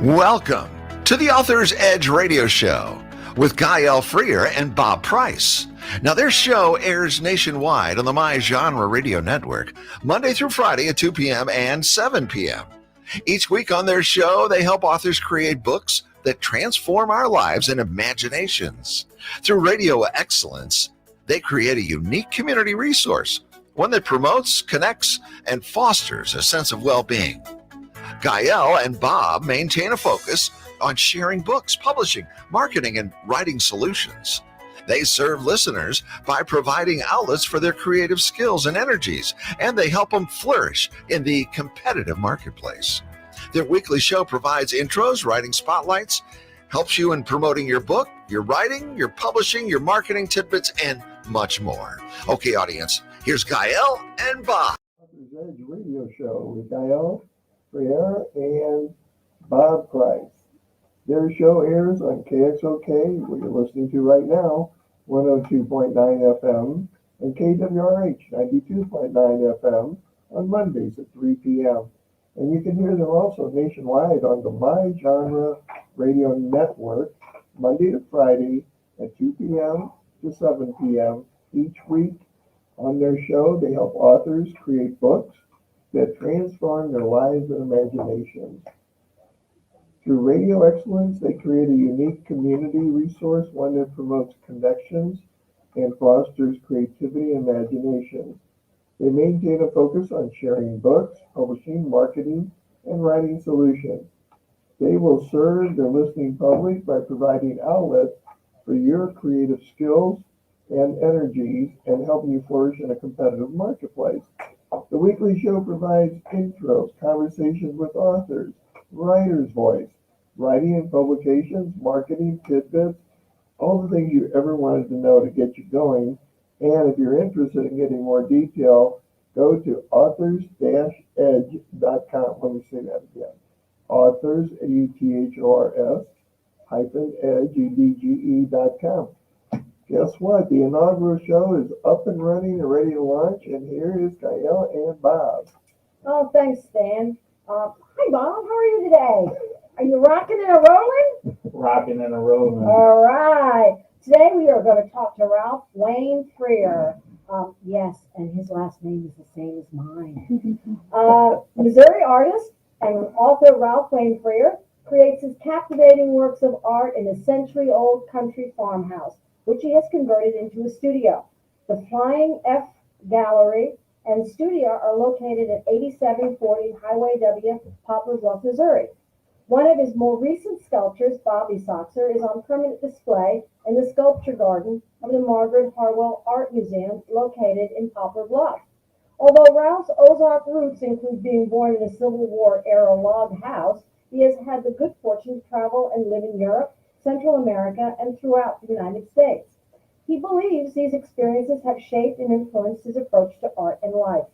Welcome to the Author's Edge radio show with Guy L. Freer and Bob Price. Now, their show airs nationwide on the My Genre Radio Network, Monday through Friday at 2 p.m. and 7 p.m. Each week on their show, they help authors create books that transform our lives and imaginations. Through radio excellence, they create a unique community resource, one that promotes, connects, and fosters a sense of well-being. Gael and Bob maintain a focus on sharing books, publishing, marketing, and writing solutions. They serve listeners by providing outlets for their creative skills and energies, and they help them flourish in the competitive marketplace. Their weekly show provides intros, writing spotlights, helps you in promoting your book, your writing, your publishing, your marketing tidbits, and much more. Okay, audience, here's Gael and Bob. Author's Edge radio show with Gael Freer and Bob Price. Their show airs on KXOK, what you're listening to right now, 102.9 FM, and KWRH, 92.9 FM, on Mondays at 3 p.m. And you can hear them also nationwide on the My Genre Radio Network, Monday to Friday at 2 p.m. to 7 p.m. each week. On their show, they help authors create books that transform their lives and imaginations. Through radio excellence, they create a unique community resource, one that promotes connections and fosters creativity and imagination. They maintain a focus on sharing books, publishing, marketing, and writing solutions. They will serve their listening public by providing outlets for your creative skills and energies and helping you flourish in a competitive marketplace. The weekly show provides intros, conversations with authors, writer's voice, writing and publications, marketing tidbits, all the things you ever wanted to know to get you going. And if you're interested in getting more detail, go to authors-edge.com. Let me say that again. Authors, AUTHORS, -edge, EDGE.com. Guess what? The inaugural show is up and running and ready to launch, and here is Gael and Bob. Oh, thanks, Stan. Hi, Bob. How are you today? Are you rocking and a-rolling? Rocking and a rolling. All right. Today we are going to talk to Ralph Wayne Freer. Yes, and his last name is the same as mine. Missouri artist and author Ralph Wayne Freer creates his captivating works of art in a century-old country farmhouse, which he has converted into a studio. The Flying F Gallery and studio are located at 8740 Highway W, Poplar Bluff, Missouri. One of his more recent sculptures, Bobby Soxer, is on permanent display in the sculpture garden of the Margaret Harwell Art Museum located in Poplar Bluff. Although Ralph's Ozark roots include being born in a Civil War-era log house, he has had the good fortune to travel and live in Europe, Central America, and throughout the United States. He believes these experiences have shaped and influenced his approach to art and life.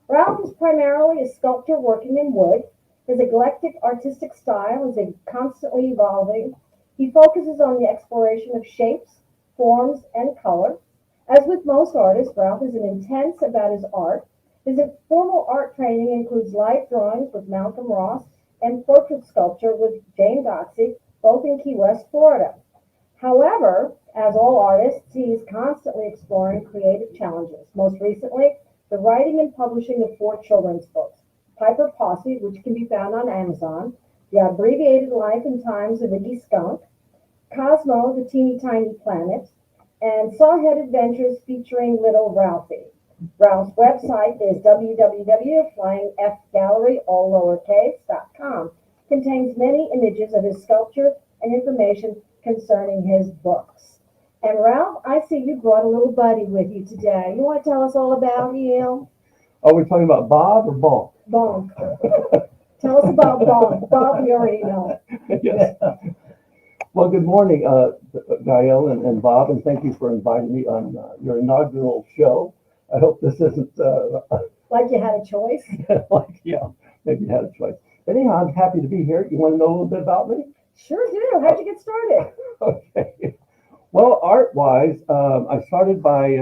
Ralph is primarily a sculptor working in wood. His eclectic artistic style is constantly evolving. He focuses on the exploration of shapes, forms, and color. As with most artists, Ralph is intense about his art. His formal art training includes light drawings with Malcolm Ross and portrait sculpture with Jane Doxey, both in Key West, Florida. However, as all artists, he is constantly exploring creative challenges. Most recently, the writing and publishing of 4 children's books: Piper Posse, which can be found on Amazon, The Abbreviated Life and Times of Iggy Skunk, Cosmo, the Teeny Tiny Planet, and Sawhead Adventures featuring Little Ralphie. Ralph's website is www.flyingfgallery.com. Contains many images of his sculpture and information concerning his books. And Ralph, I see you brought a little buddy with you today. You want to tell us all about him? Are we talking about Bob or Bonk? Bonk. Tell us about Bonk. Bob, we already know. Yes. Well, good morning, Gael and Bob, and thank you for inviting me on your inaugural show. I hope this isn't Like you had a choice? yeah, maybe you had a choice. Anyhow, I'm happy to be here. You want to know a little bit about me? Sure do. How'd you get started? Okay. Well, art-wise, I started by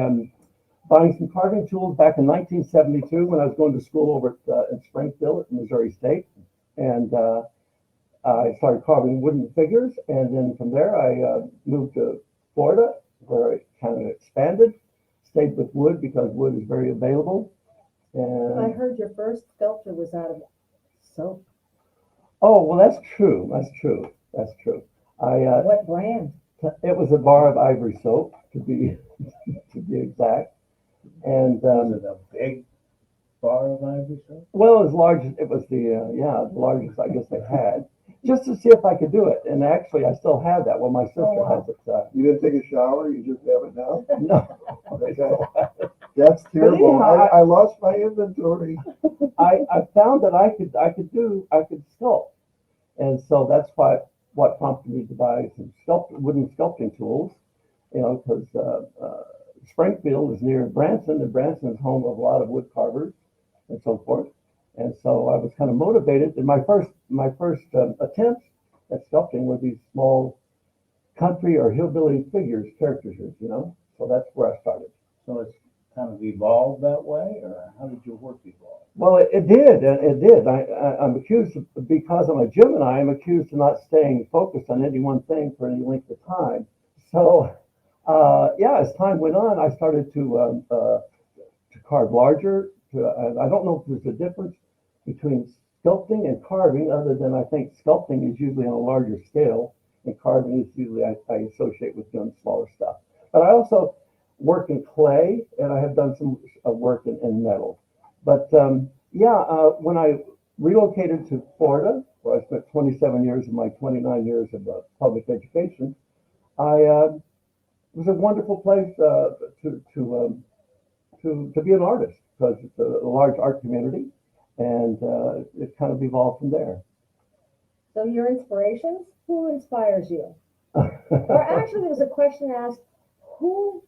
buying some carving tools back in 1972 when I was going to school over in Springfield at Missouri State. And I started carving wooden figures, and then from there I moved to Florida, where I kind of expanded. Stayed with wood because wood is very available. I And heard your first sculpture was out of soap. oh, well, that's true. That's true. That's true. I What brand? it was a bar of ivory soap to be to be exact, and Was it a big bar of ivory soap? well, as large as it was the largest I guess they had, just to see if I could do it. And actually, I still have that. Well, my sister Oh, wow. has it. You didn't take a shower, you just have it now? No, they still have it. That's terrible. anyhow, I lost my inventory. I found that I could sculpt, and so that's what prompted me to buy some wooden sculpting tools. You know, because Springfield is near Branson, and Branson is home of a lot of wood carvers and so forth. And so I was kind of motivated. And my first attempts at sculpting were these small country or hillbilly caricatures, you know. So that's where I started. So it's kind of evolved that way, or how did your work evolve? Well, it did. It did. I'm accused because I'm a Gemini. I'm accused of not staying focused on any one thing for any length of time. So, yeah, as time went on, I started to carve larger. I don't know if there's a difference between sculpting and carving, other than I think sculpting is usually on a larger scale, and carving is usually I associate with doing smaller stuff. But I also work in clay, and I have done some work in metal. But when I relocated to Florida, where I spent 27 years of my 29 years of public education, it was a wonderful place to be an artist because it's a large art community, and it kind of evolved from there. So your inspirations? Who inspires you? Or actually, there was a question asked, who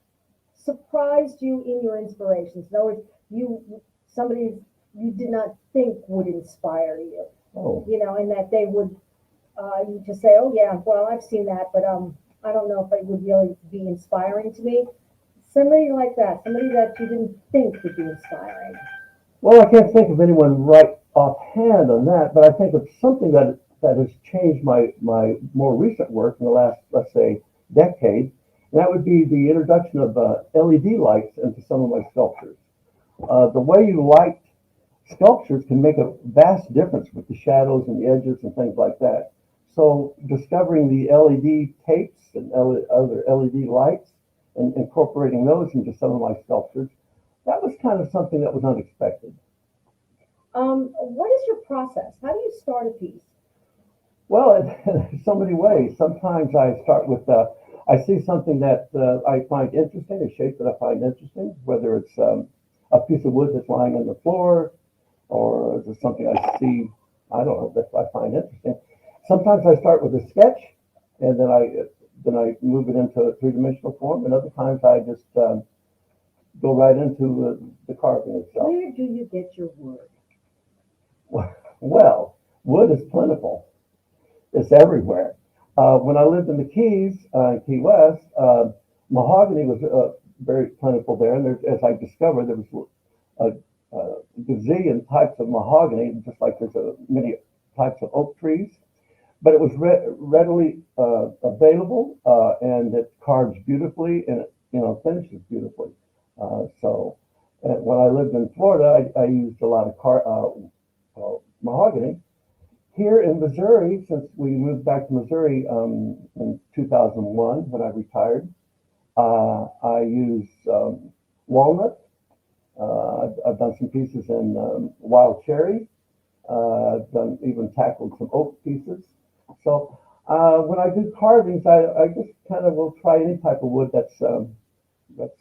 surprised you in your inspirations? In other words, somebody you did not think would inspire you, Oh, you know, and that they would, you just say, oh yeah, well, I've seen that, but I don't know if it would really be inspiring to me. Somebody like that, somebody that you didn't think would be inspiring. well, I can't think of anyone right offhand on that, but I think of something that has changed my more recent work in the last, let's say, decade. And that would be the introduction of LED lights into some of my sculptures. The way you light sculptures can make a vast difference with the shadows and the edges and things like that. So discovering the LED tapes and other LED lights and incorporating those into some of my sculptures, that was kind of something that was unexpected. What is your process? How do you start a piece? Well, in so many ways. Sometimes I start with, I see something that I find interesting, a shape that I find interesting, whether it's a piece of wood that's lying on the floor, or just something I see, I don't know, that I find interesting. Sometimes I start with a sketch, and then I move it into a three-dimensional form, and other times I just go right into the carving itself. Where do you get your wood? Well, wood is plentiful. It's everywhere. When I lived in the Keys, Key West, mahogany was very plentiful there, and as I discovered, there was a gazillion types of mahogany, just like there's many types of oak trees. But it was readily available, and it carves beautifully, and it finishes beautifully. So when I lived in Florida, I used a lot of mahogany. Here in Missouri, since we moved back to Missouri in 2001 when I retired, I use walnut. I've done some pieces in wild cherry. I've even tackled some oak pieces. So when I do carvings, I just kind of will try any type of wood that's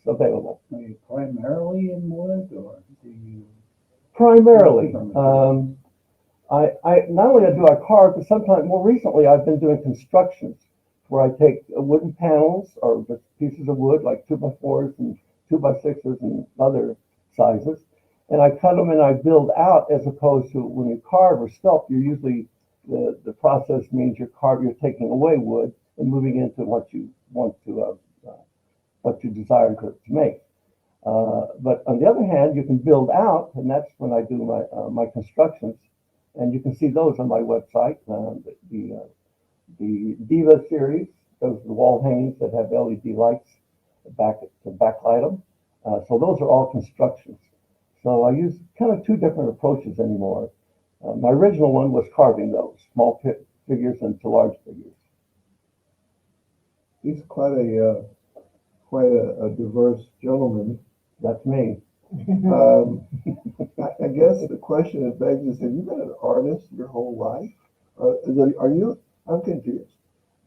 available. Are you primarily in wood, or do you? Primarily, I not only do I carve, but sometimes more recently I've been doing constructions where I take wooden panels or just pieces of wood like 2x4s and 2x6s and other sizes, and I cut them and I build out, as opposed to when you carve or sculpt, you're usually the process means you're taking away wood and moving into what you want to what you desire to make. But on the other hand, you can build out, and that's when I do my constructions. and you can see those on my website. The Diva series, those are the wall hangings that have LED lights to backlight them. So those are all constructions. So I use kind of two different approaches anymore. My original one was carving those small figures into large figures. He's quite a diverse gentleman. That's me. I guess the question that begs is, have you been an artist your whole life? I'm confused.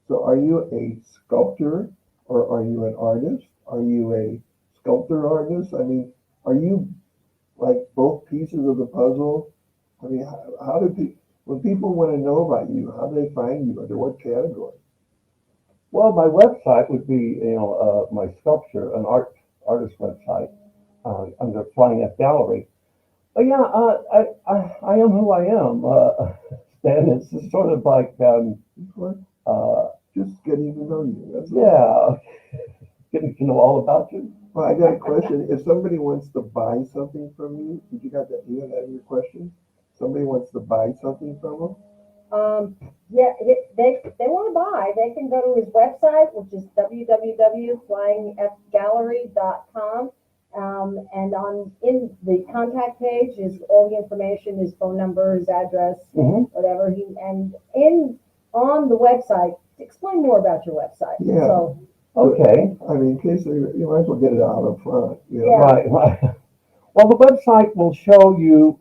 So are you a sculptor or are you an artist? Are you a sculptor artist? I mean, are you like both pieces of the puzzle? I mean, how do people, when people want to know about you, how do they find you? Under what category? Well, my website would be, my sculpture, an artist website under Flying F Gallery. But yeah, I am who I am. Stan, it's just sort of like, Just getting to know you. That's all. yeah, getting to know all about you. Well, I got a question. If somebody wants to buy something from you, did you got that? You have that in your question? Somebody wants to buy something from him? Yeah, they want to buy, they can go to his website, which is www.flyingfgallery.com. And in the contact page is all the information, his phone number, his address, whatever on the website. Explain more about your website. Yeah. So, Okay. I mean, in case you might as well get it out up front. You know? Yeah. Right. Well, the website will show you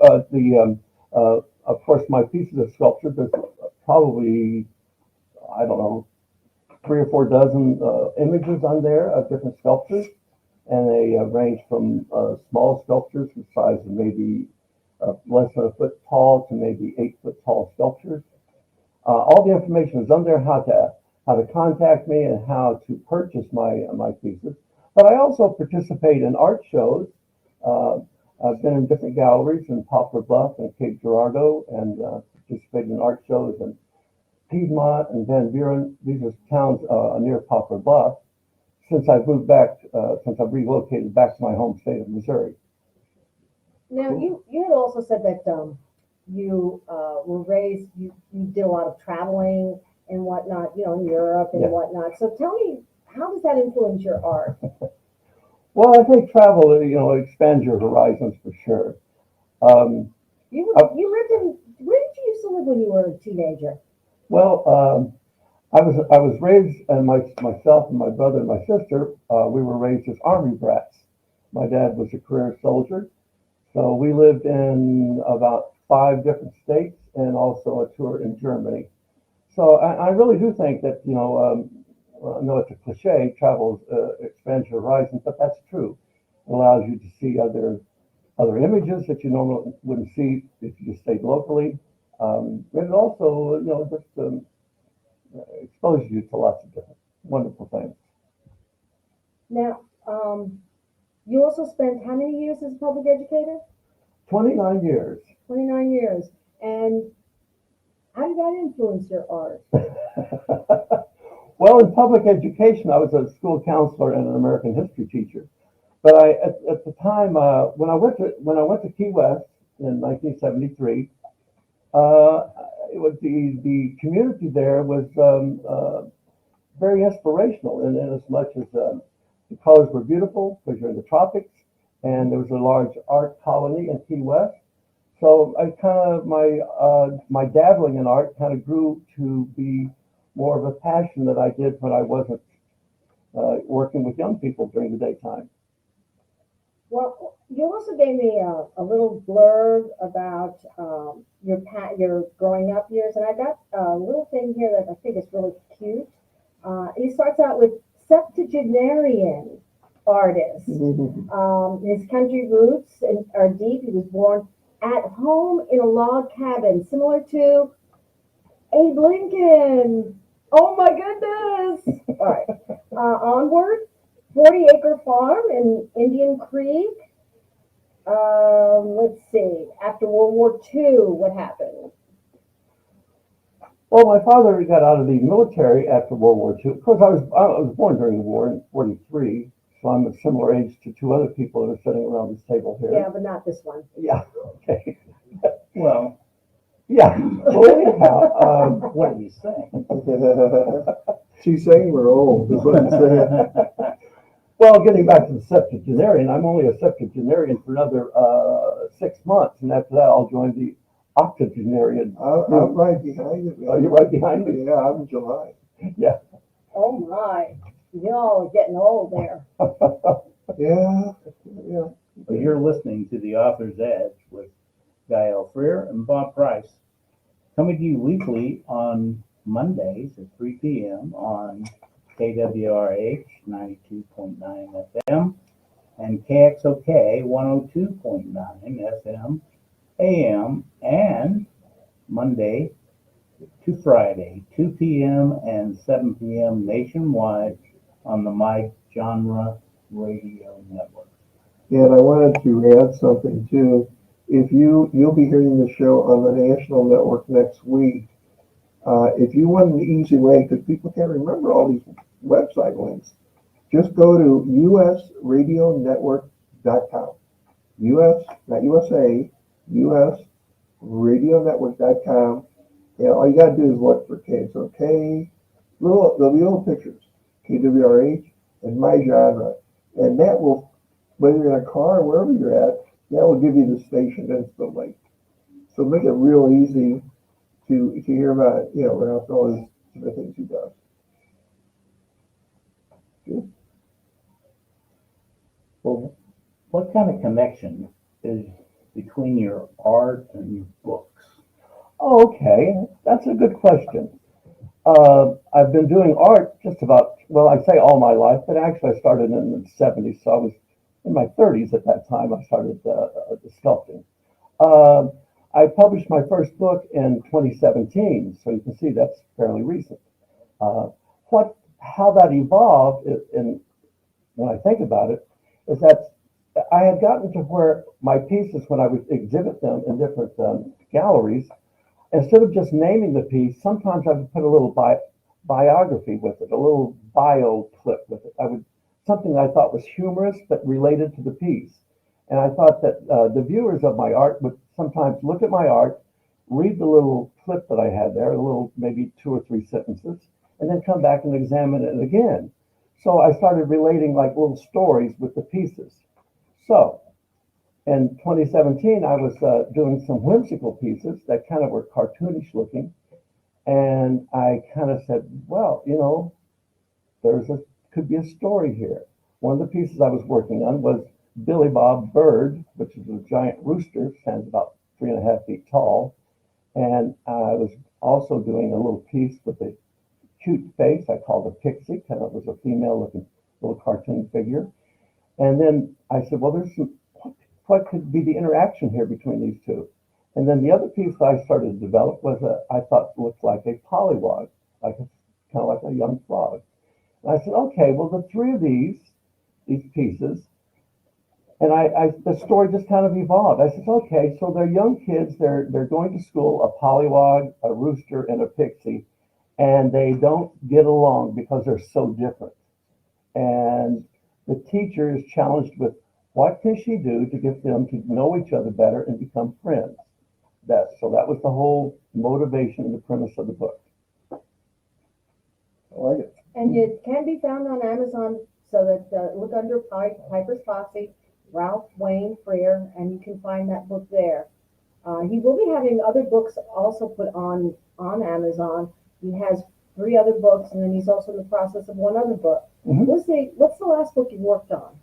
of course, my pieces of sculpture. There's probably, I don't know, 3 or 4 dozen images on there of different sculptures, and they range from small sculptures the size of maybe less than a foot tall to maybe 8-foot tall sculptures. All the information is on there, how to contact me and how to purchase my pieces. But I also participate in art shows. I've been in different galleries in Poplar Bluff and Cape Girardeau, and participated in art shows in Piedmont and Van Buren. These are towns near Poplar Bluff. Since I've relocated back to my home state of Missouri. now you had also said that you were raised, you did a lot of traveling and whatnot, in Europe and Yeah. whatnot. So tell me, how does that influence your art? Well, I think travel, expands your horizons for sure. You lived in, where did you used to live when you were a teenager? Well, I was raised, and myself and my brother and my sister, we were raised as Army brats. My dad was a career soldier, so we lived in about 5 different states and also a tour in Germany. So I really do think that, I know it's a cliche, travel expands your horizons, but that's true. It allows you to see other images that you normally wouldn't see if you just stayed locally. And it also, just exposes you to lots of different wonderful things. Now, you also spent how many years as a public educator? 29 years. 29 years. And how did that influence your art? Well, in public education, I was a school counselor and an American history teacher. But at the time, when I went to Key West in 1973, it was the community there was very inspirational, in as much as the colors were beautiful because you're in the tropics, and there was a large art colony in Key West. So I kind of my dabbling in art kind of grew to be more of a passion that I did when I wasn't working with young people during the daytime. Well, you also gave me a little blurb about your growing up years, and I got a little thing here that I think is really cute. He starts out with septuagenarian artist. His country roots are deep. He was born at home in a log cabin, similar to Abe Lincoln. Oh my goodness! All right, onward. 40-acre farm in Indian Creek. Let's see. After World War II, what happened? Well, my father got out of the military after World War II. Of course, I was born during the war in '43, so I'm a similar age to 2 other people that are sitting around this table here. Yeah, but not this one. Yeah. Okay. Well, Yeah. Well, anyhow, What do you say? She's saying we're old, is what I'm saying. well, getting back to the septuagenarian, I'm only a septuagenarian for another 6 months, and after that, I'll join the octogenarian. I'm right behind you. Are you right behind me? Yeah, I'm in July. Yeah. Oh my, y'all are getting old there. Yeah, yeah. Well, you're listening to The Author's Edge with Guy L. Freer and Bob Price, coming to you weekly on Mondays at 3 p.m. on KWRH 92.9 FM and KXOK 102.9 FM AM, and Monday to Friday, 2 p.m. and 7 p.m. nationwide on the My Genre Radio Network. And I wanted to add something too. If you'll be hearing the show on the national network next week. If you want an easy way, because people can't remember all these website links, just go to usradionetwork.com. US, not USA, usradionetwork.com. And all you gotta do is look for KXOK, there'll be little pictures, KWRH, and My Genre. And that will, whether you're in a car or wherever you're at, that will give you the station instantly. So make it real easy to hear about, Ralph, all these different things he does. Good. Well, what kind of connection is between your art and your books? Okay, that's a good question. I've been doing art just about, well, I say all my life, but actually I started in the 70s, so I was in my 30s at that time. I started sculpting. I published my first book in 2017, so you can see that's fairly recent. How that evolved, and when I think about it, is that I had gotten to where my pieces, when I would exhibit them in different galleries, instead of just naming the piece, sometimes I would put a little biography with it, a little bio clip with it. Something I thought was humorous but related to the piece. And I thought that the viewers of my art would sometimes look at my art, read the little clip that I had there, a little maybe 2 or 3 sentences, and then come back and examine it again. So I started relating like little stories with the pieces. So in 2017, I was doing some whimsical pieces that kind of were cartoonish looking. And I kind of said, well, could be a story here. One of the pieces I was working on was Billy Bob Bird, which is a giant rooster, stands about 3.5 feet tall. And I was also doing a little piece with a cute face I called a pixie, kind of was a female looking little cartoon figure. And then I said, well, what could be the interaction here between these two? And then the other piece that I started to develop was I thought looked like a pollywog, kind of like a young frog. And I said, okay, well, the 3 of these pieces, and the story just kind of evolved. I said, okay, so they're young kids, they're going to school, a pollywog, a rooster, and a pixie, and they don't get along because they're so different. And the teacher is challenged with what can she do to get them to know each other better and become friends. So that was the whole motivation and the premise of the book. I like it. And it can be found on Amazon, so that look under Piper's Posse, Ralph Wayne Freer, and you can find that book there. He will be having other books also put on Amazon. He has 3 other books, and then he's also in the process of 1 other book. Mhm. What's the last book you worked on?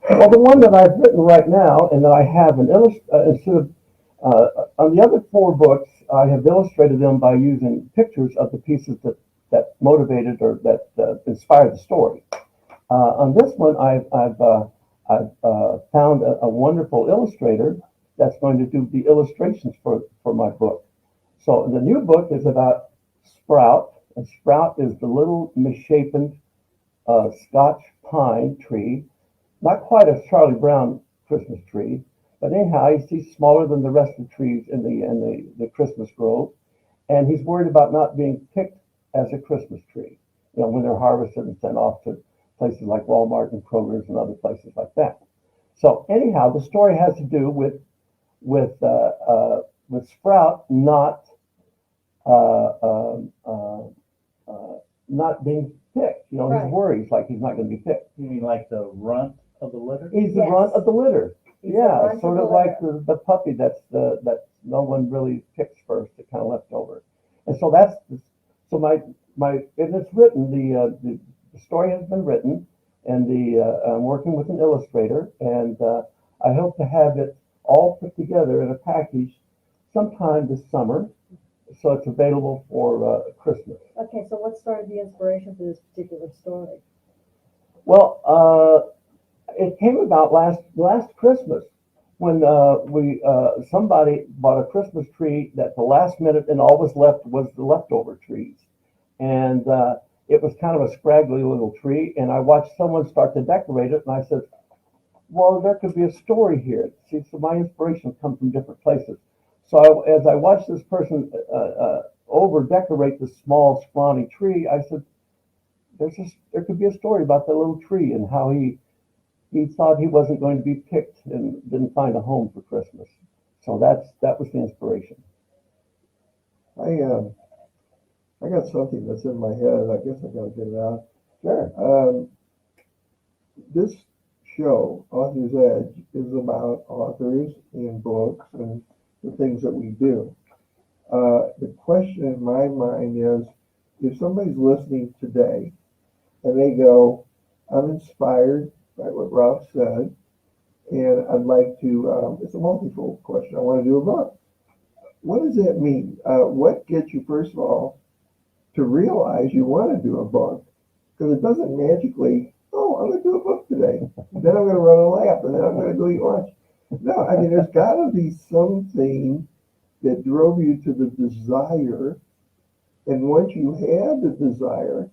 Well, the one that I've written right now, and that I have instead of on the other 4 books, I have illustrated them by using pictures of the pieces that motivated or that inspired the story. On this one, I've found a wonderful illustrator that's going to do the illustrations for my book. So the new book is about Sprout, and Sprout is the little misshapen Scotch pine tree, not quite a Charlie Brown Christmas tree, but anyhow, he's smaller than the rest of the trees in the Christmas grove, and he's worried about not being picked as a Christmas tree, when they're harvested and sent off to places like Walmart and Kroger's and other places like that. So anyhow, the story has to do with Sprout not not being picked. You know, Right. his worries like he's not going to be picked. You mean like the runt of the litter? He's the Yes. runt of the litter. He's the Yeah, runt of sort the of like litter. the puppy that no one really picks first, it kind of left over. And so that's so my and it's written. The story has been written, and I'm working with an illustrator, and I hope to have it all put together in a package sometime this summer, so it's available for Christmas. Okay, so what started the inspiration for this particular story? Well, it came about last Christmas when somebody bought a Christmas tree that the last minute and all was left was the leftover trees, and it was kind of a scraggly little tree. And I watched someone start to decorate it, and I said, "Well, there could be a story here." See, so my inspirations come from different places. So as I watched this person over decorate this small scrawny tree, I said, there could be a story about that little tree and how he thought he wasn't going to be picked and didn't find a home for Christmas. So that was the inspiration. I got something that's in my head. I guess I got to get it out. Sure. This show, Author's Edge, is about authors and books and the things that we do. The question in my mind is, if somebody's listening today and they go, I'm inspired by what Ralph said, and I'd like to, it's a multifold question, I want to do a book. What does that mean? What gets you, first of all, to realize you want to do a book? Because it doesn't magically, oh, I'm going to do a book today. Then I'm going to run a lap, and then I'm going to go eat lunch. No, I mean, there's got to be something that drove you to the desire. And once you have the desire,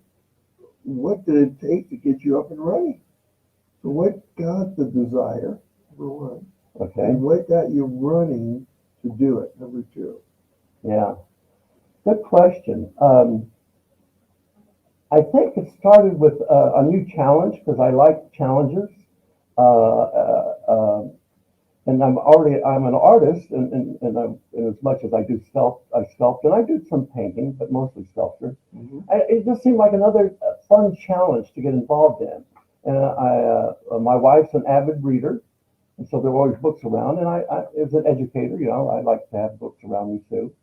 what did it take to get you up and running? So what got the desire, number one? Okay. And what got you running to do it, number two? Yeah. Good question. I think it started with a new challenge because I like challenges. And I'm an artist, and as much as I do I sculpt, and I do some painting, but mostly sculpture. Mm-hmm. It just seemed like another fun challenge to get involved in. And my wife's an avid reader, and so there were always books around. And I as an educator, you know, I like to have books around me too.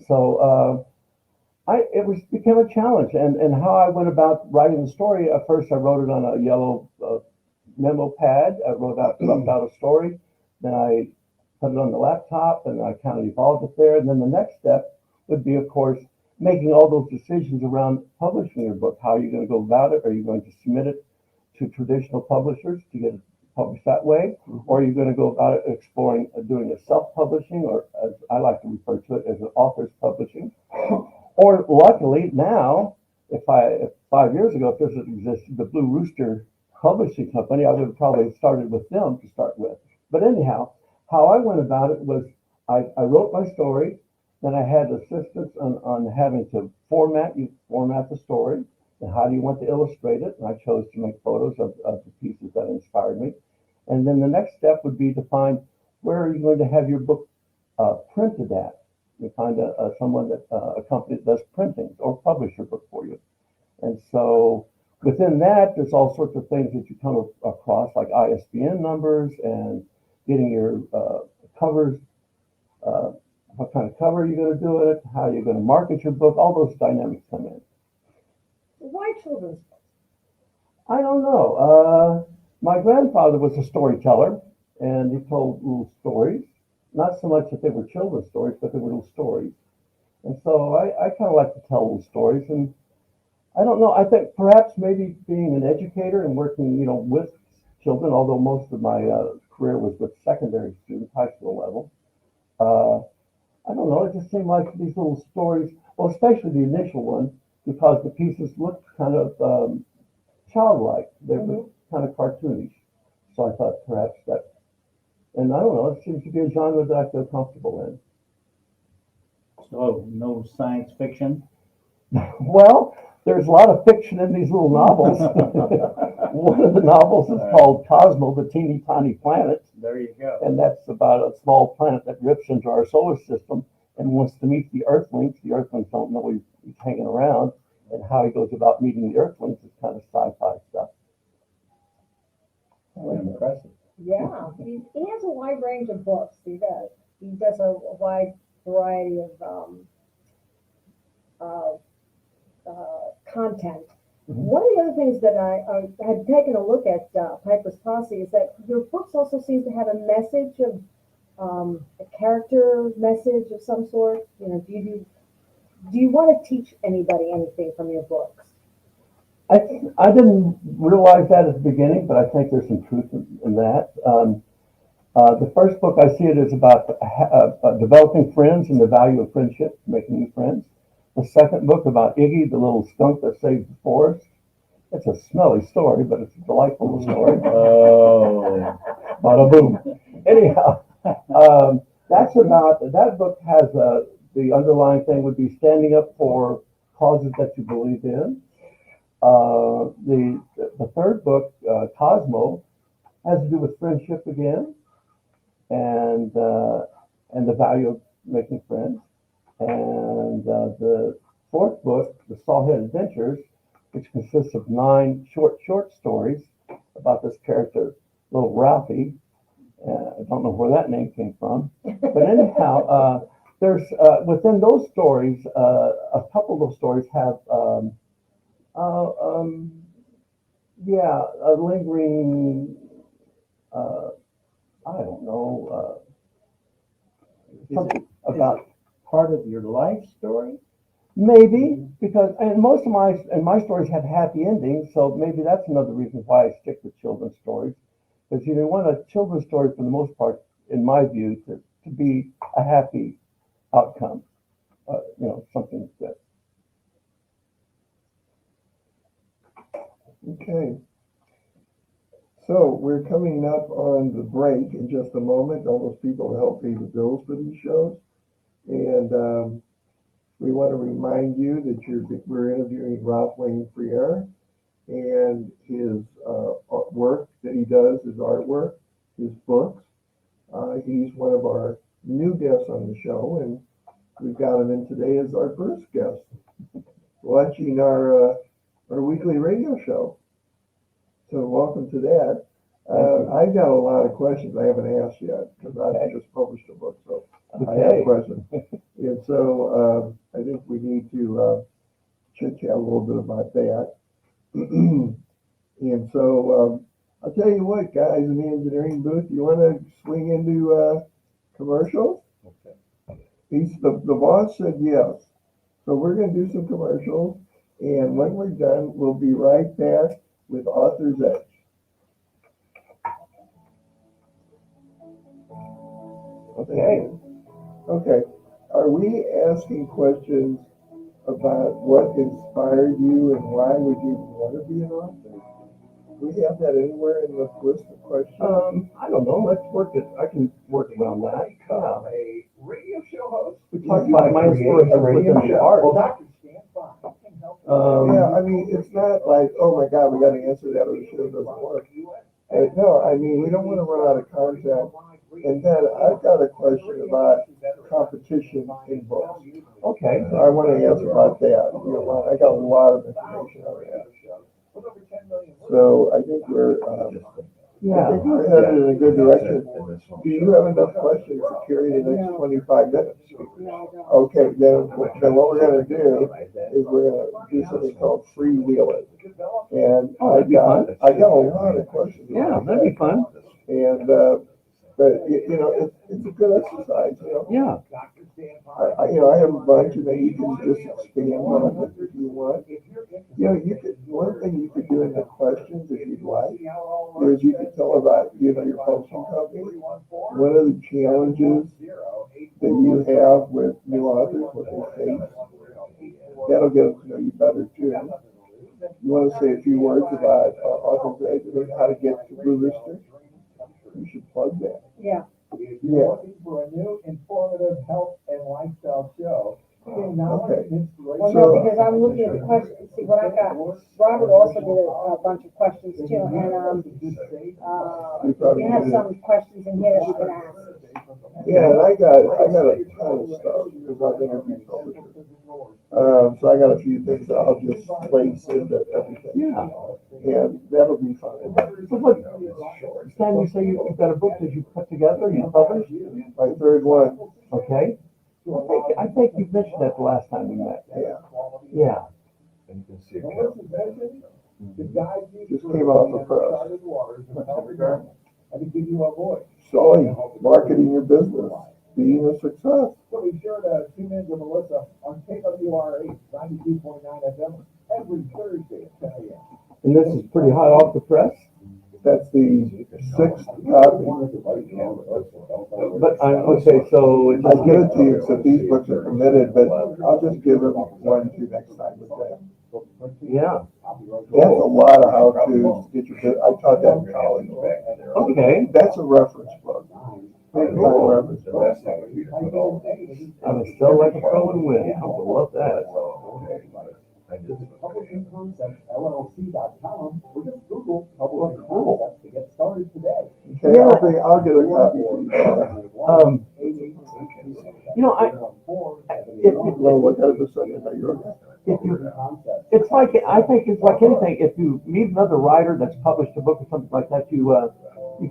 So it became a challenge. And how I went about writing the story, at first I wrote it on a yellow memo pad. I roughed out a story. Then I put it on the laptop, and I kind of evolved it there. And then the next step would be, of course, making all those decisions around publishing your book. How are you going to go about it? Are you going to submit it to traditional publishers to get it published that way? Mm-hmm. Or are you going to go about it exploring doing a self-publishing, or as I like to refer to it, as an author's publishing? Or luckily now, if 5 years ago, if this had existed, the Blue Rooster Publishing Company, I would have probably started with them to start with. But anyhow, how I went about it was I wrote my story, then I had assistance on having to format the story, and how do you want to illustrate it, and I chose to make photos of the pieces that inspired me. And then the next step would be to find where are you going to have your book printed at. You find a company that does printing or publish your book for you. And so within that, there's all sorts of things that you come across, like ISBN numbers and getting your covers, what kind of cover you're going to do it, how you're going to market your book, all those dynamics come in. Why children's books? I don't know. My grandfather was a storyteller, and he told little stories. Not so much that they were children's stories, but they were little stories. And so I kind of like to tell little stories. And I don't know, I think perhaps maybe being an educator and working, you know, with children, although most of my career was with secondary students, high school level. I don't know, it just seemed like these little stories, well, especially the initial one, because the pieces looked kind of childlike. They were kind of cartoonish. So I thought perhaps that, and I don't know, it seems to be a genre that I feel comfortable in. So no science fiction? Well, there's a lot of fiction in these little novels. One of the novels is called Cosmo, the Teeny Tiny Planet. There you go. And that's about a small planet that drifts into our solar system. and wants to meet the Earthlings. The Earthlings don't know he's hanging around, and how he goes about meeting the Earthlings is kind of sci-fi stuff. Impressive. Yeah, he has a wide range of books. He does. He does a wide variety of content. One of the other things that I had taken a look at Piper's Posse is that your books also seem to have a message of a character message of some sort. You know, do you want to teach anybody anything from your books? I didn't realize that at the beginning, but I think there's some truth in that. The first book, I see it as about developing friends and the value of friendship, making new friends. The second book about Iggy, the little skunk that saved the forest. It's a smelly story, but it's a delightful story. Oh. Bada boom. Anyhow, that book has the underlying thing would be standing up for causes that you believe in. The third book, Cosmo, has to do with friendship again, and the value of making friends. And the fourth book, The Sawhead Adventures, which consists of 9 short stories about this character, little Ralphie. I don't know where that name came from, but anyhow, there's within those stories, a couple of those stories have a lingering, I don't know, something about part of your life story? maybe because and most of my stories have happy endings, so maybe that's another reason why I stick with children's stories, because you want a children's story for the most part, in my view, to be a happy outcome, something that. Okay. So we're coming up on the break in just a moment. All those people help pay the bills for these shows. And we want to remind you that we're interviewing Ralph Wayne Freire and his work that he does, his artwork, his books. He's one of our new guests on the show, and we've got him in today as our first guest, watching our weekly radio show. So welcome to that. I've got a lot of questions I haven't asked yet because I've just published a book, so I have questions. And so I think we need to chit-chat a little bit about that. And so I'll tell you what, guys in the engineering booth, you want to swing into commercials? Okay. The boss said yes. So we're going to do some commercials. And when we're done, we'll be right back with Author's Edge. Okay. Are we asking questions about what inspired you and why would you want to be an author? Do we have that anywhere in the list of questions? I don't know. Let's work it. I can work around that. Become a radio show host? We talked about my inspiration within the art. Yeah, I mean, it's not like, oh my God, we got to answer that or the show doesn't work. No, I mean, we don't want to run out of content. And then I've got a question about competition in books. Okay. I want to answer about that. I got a lot of information on that. So I think we're headed in a good direction. Do you have enough questions to carry the next 25 minutes? Okay, then what we're going to do is we're going to do something called freewheeling. And I got a lot of questions. Yeah, that'd be fun. And but it's a good exercise. Yeah. I have a bunch, and then you can just expand on it if you want. One thing you could do in the questions, if you'd like, is you could tell about your publishing company. What are the challenges that you have with new authors, what they face? That'll get them to know you better too. You want to say a few words about Author's Edge and how to get to Blue Rooster? You should plug that. Yeah. If you're looking for a new, informative health and lifestyle show, Okay. Well, no, because I'm looking at the questions. See, what I've got, Robert also did a bunch of questions too, and you have some questions in here that we can ask. Yeah, and I got a ton of stuff because I've interviewed publishers. So I got a few things that I'll just place into everything. Yeah. And that'll be fun. So what, Stan, you say you've got a book that you put together, you published? My third one, Okay. I think you mentioned that the last time we met. yeah, Yeah. just came off the press. And to give you a voice. Selling, marketing your business, being a success. So be sure to tune in to Melissa on KWRH 92.9 FM every Thursday at 10 a.m. And this is pretty hot off the press, That's the sixth copy. but okay, so it's I'll give it to you except these books are committed, but I'll just give them one to you next time with that. yeah. That's a lot of how to get your, I taught that in college. Okay. That's a reference book. Big time reference book. I was still like a pro and win. I would love that. Publishing Concepts, LLC.com, or just Google Publishing Concepts to get started today. Okay, I'll get a copy for you. You know, Well, what kind of a second are you? it's like, I think it's like anything. If you meet another writer that's published a book or something like that, you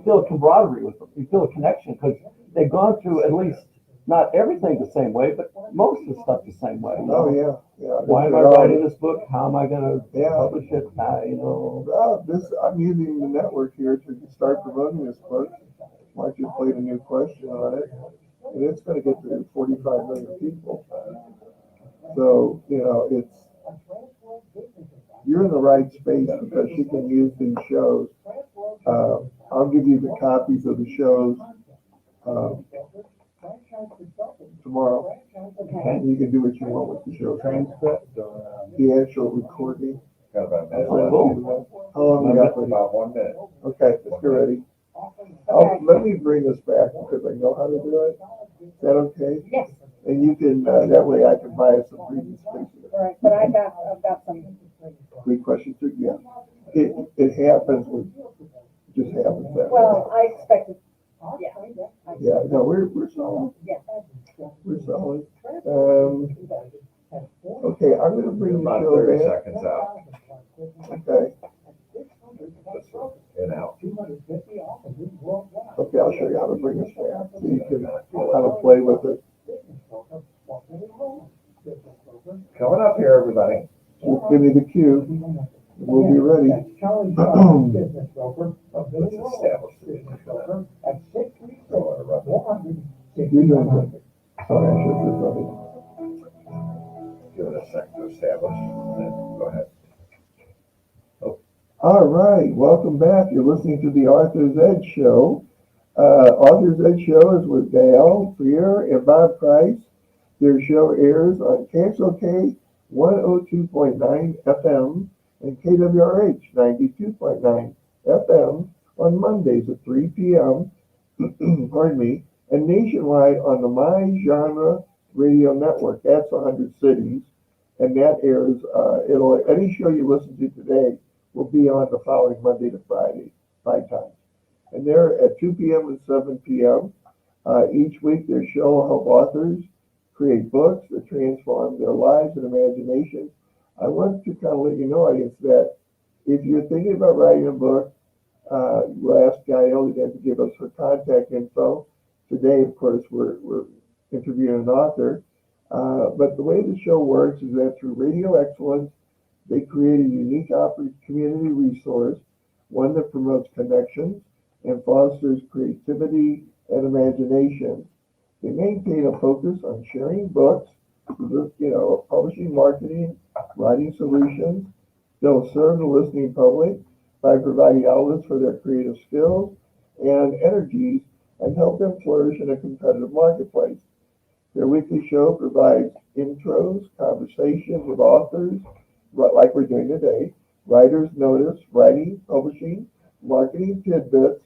feel a camaraderie with them. You feel a connection because they've gone through at least not everything the same way, but most of the stuff the same way. You know? Oh, yeah, yeah. Why am I writing this book? How am I going to Yeah. publish it? You know. Well, I'm using the network here to start promoting this book. Mark just played a new question on it, and it's going to get to 45 million people. So, you're in the right space because she can use these shows. I'll give you the copies of the shows tomorrow. Okay. And you can do what you want with the show. Transcript The actual recording. Oh, cool. How long we got for you? About 1 minute. Okay, if you're ready. Let me bring this back because I know how to do it. Is that okay? Yes, And you can, that way I can buy us some breathing space. all right, but I've got some. Great question too, yeah. It happens just happens that way. Well, I expected, yeah. Yeah, no, we're solid. Yeah. We're solid. Okay, I'm gonna bring the About show 30 back. seconds out. Okay, In out. okay, I'll show you how to bring this back, so you can, how to play with it. Coming up here, everybody. Just give me the cue, and we'll be ready. Let's establish the You're doing good. Sorry, I should have done Give it a second to establish. Then go ahead. it. All right, welcome back. You're listening to the Arthur's Edge Show. Arthur's Edge Show is with Gail Freer and Bob Price. Their show airs on KXOK 102.9 FM and KWRH 92.9 FM on Mondays at 3 p.m. Pardon me, and nationwide on the My Genre Radio Network. That's 100 cities, and that airs. Any show you listen to today will be on the following Monday to Friday, 5 times, and they're at 2 p.m. and 7 p.m. Each week, their show will help authors create books that transform their lives and imagination. I want to kind of let you know, audience, that if you're thinking about writing a book, we'll ask Gail again to give us her contact info. Today, of course, we're interviewing an author. But the way the show works is that through radio excellence, they create a unique community resource, one that promotes connections and fosters creativity and imagination. They maintain a focus on sharing books, publishing, marketing, writing solutions. They'll serve the listening public by providing outlets for their creative skills and energies and help them flourish in a competitive marketplace. Their weekly show provides intros, conversations with authors, like we're doing today, writers' notice, writing, publishing, marketing tidbits,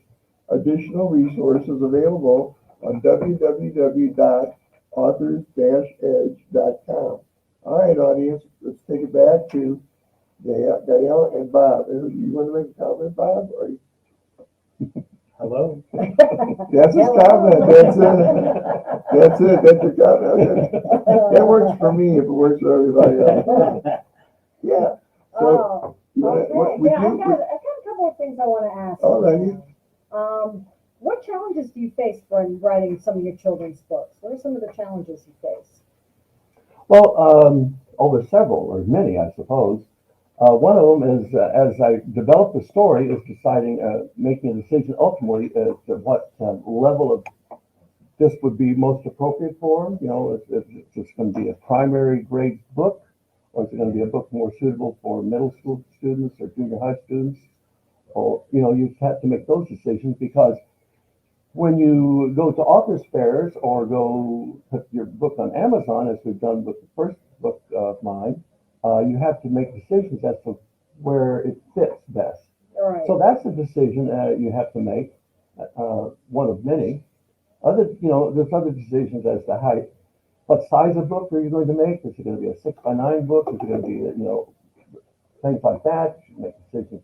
additional resources available on www.authors-edge.com. All right, audience, let's take it back to Gail and Bob. You want to make a comment, Bob? Or Hello? That's his comment. That's it. That's it. That's your comment. That works for me if it works for everybody else. Yeah. So, Oh, you wanna, okay. what, would Yeah, you, I've got a couple of things I want to ask. alrighty. What challenges do you face when writing some of your children's books? What are some of the challenges you face? Well, there's several, or many, I suppose. One of them is, as I develop the story, is deciding, making a decision ultimately as to what level of this would be most appropriate for them. You know, if it's going to be a primary grade book, or is it going to be a book more suitable for middle school students or junior high students? Or, you know, you have to make those decisions because when you go to authors fairs or go put your book on Amazon, as we've done with the first book of mine, you have to make decisions as to where it fits best. All right. So that's a decision you have to make, one of many. There's other decisions as to what size of book are you going to make? Is it going to be a 6x9 book? Is it going to be, things like that? You should make decisions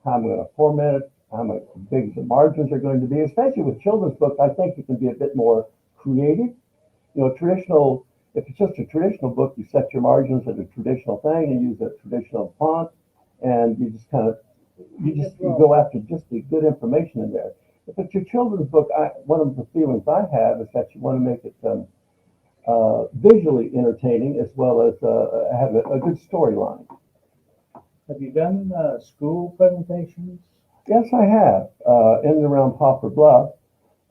how I'm going to format it, how big the margins are going to be. Especially with children's books, I think you can be a bit more creative. If it's just a traditional book, you set your margins at a traditional thing and use a traditional font, and you go after just the good information in there. If it's your children's book, one of the feelings I have is that you want to make it visually entertaining as well as have a good storyline. Have you done school presentations? Yes, I have. In and around Poplar Bluff,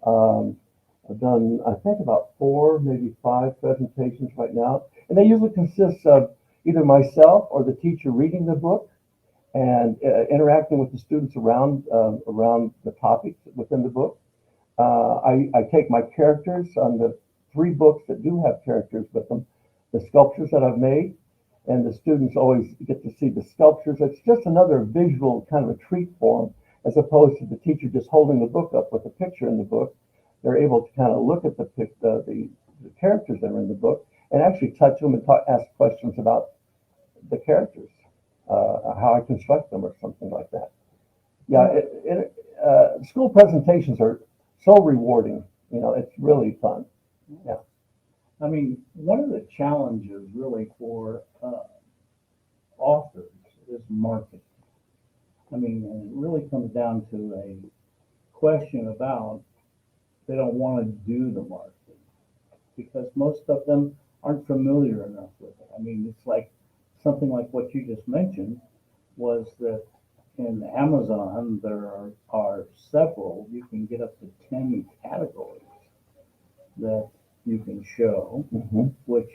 I've done, I think, about 4, maybe 5 presentations right now, and they usually consist of either myself or the teacher reading the book and interacting with the students around the topics within the book. I take my characters on the 3 books that do have characters with them, the sculptures that I've made, and the students always get to see the sculptures. It's just another visual kind of a treat for them, as opposed to the teacher just holding the book up with a picture in the book. They're able to kind of look at the characters that are in the book and actually touch them and ask questions about the characters, how I construct them or something like that. Yeah, school presentations are so rewarding. It's really fun. Yeah. I mean, one of the challenges really for authors is marketing. I mean, and it really comes down to a question about they don't want to do the marketing because most of them aren't familiar enough with it. I mean, it's like something like what you just mentioned was that in Amazon there are several, you can get up to 10 categories that you can show, which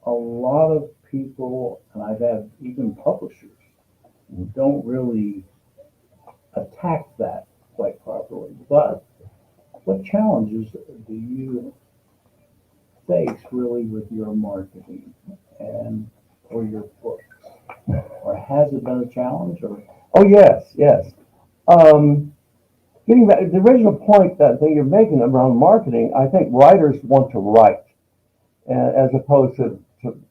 a lot of people, and I've had even publishers, don't really attack that quite properly. But what challenges do you face really with your marketing and or your books? Or has it been a challenge? Or Oh yes. Getting back the original point that you're making around marketing, I think writers want to write as opposed to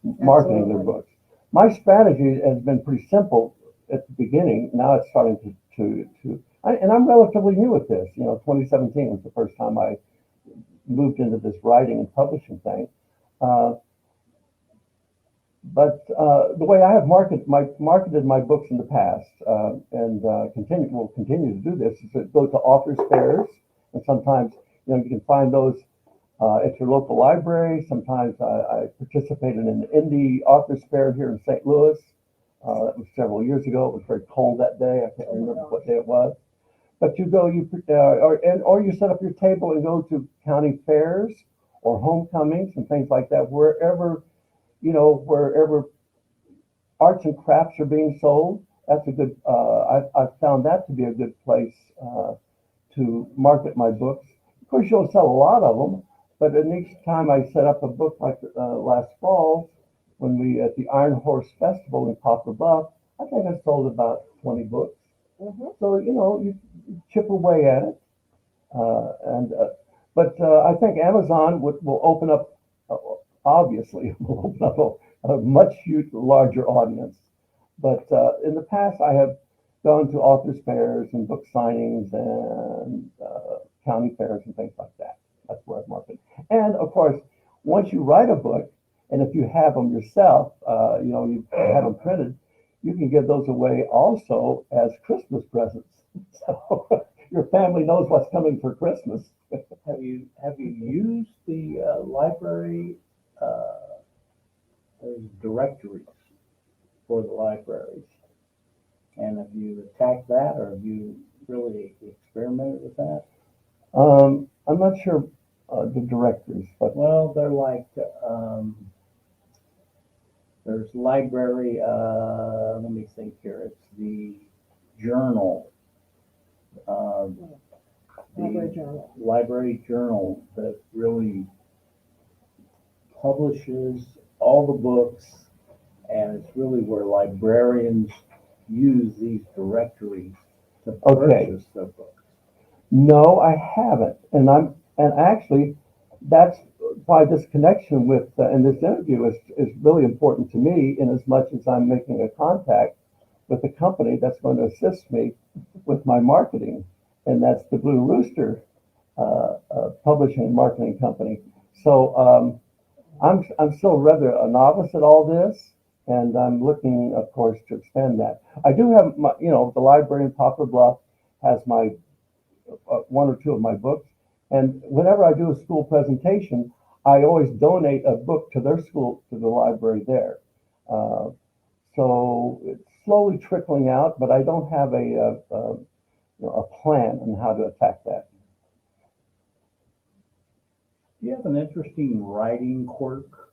marketing their books. My strategy has been pretty simple at the beginning. Now it's starting and I'm relatively new at this. 2017 was the first time I moved into this writing and publishing thing. But the way I have marketed my books in the past, and will continue to do this, is to go to authors fairs, and sometimes you can find those at your local library. Sometimes I participated in an indie authors fair here in St. Louis. That was several years ago. It was very cold that day. I can't remember what day it was. But you go, or you set up your table and go to county fairs or homecomings and things like that, wherever arts and crafts are being sold. That's a good. I've found that to be a good place to market my books. Of course, you don't sell a lot of them, but each time I set up a book like last fall, when we at the Iron Horse Festival in Poplar Bluff, I think I sold about 20 books. So you chip away at it, but I think Amazon will open up. Obviously, will open up a much larger audience. But in the past, I have gone to authors fairs and book signings and county fairs and things like that. That's where I've marketed. And of course, once you write a book, and if you have them yourself, you have them printed, you can give those away also as Christmas presents. So your family knows what's coming for Christmas. Have you used the library? There's directories for the libraries, and have you attacked that, or have you really experimented with that? I'm not sure the directories, but Well, they're like there's library. Let me think here. It's the journal. Library The Journal. library journal that really publishes all the books, and it's really where librarians use these directories to Okay. purchase the books. no, I haven't. And actually, that's why this connection with and this interview is really important to me, in as much as I'm making a contact with a company that's going to assist me with my marketing, and that's the Blue Rooster publishing and marketing company. So I'm still rather a novice at all this, and I'm looking, of course, to expand that. I do have my, the library in Poplar Bluff has my one or two of my books, and whenever I do a school presentation, I always donate a book to their school, to the library there. So it's slowly trickling out, but I don't have a plan on how to attack that. Do you have an interesting writing quirk?